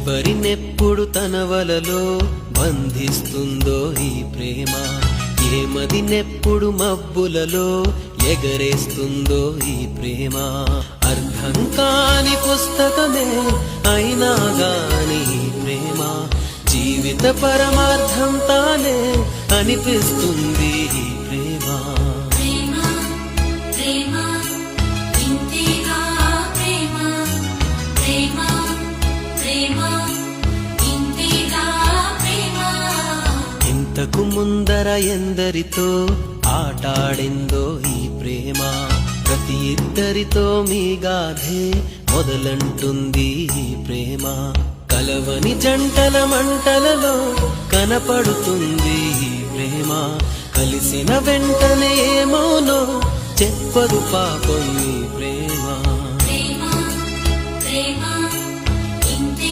ఎవరినెప్పుడు తన వలలో బంధిస్తుందో ఈ ప్రేమ, ఏమదినెప్పుడు మబ్బులలో ఎగరేస్తుందో ఈ ప్రేమ. అర్థం కాని పుస్తకమే అయినా గాని ఈ ప్రేమ జీవిత పరమార్థం తానే అనిపిస్తుంది ఈ ప్రేమ. ఇంతకు ముందర ఎందరితో ఆటాడిందో ఈ ప్రేమ, ప్రతి ఇద్దరితో మీ గాథే మొదలంటుంది ఈ ప్రేమ. కలవని జంటల మంటలలో కనపడుతుంది ఈ ప్రేమ, కలిసిన వెంటనే ఏమోనో చెప్పదు పాపం ఈ ప్రేమ.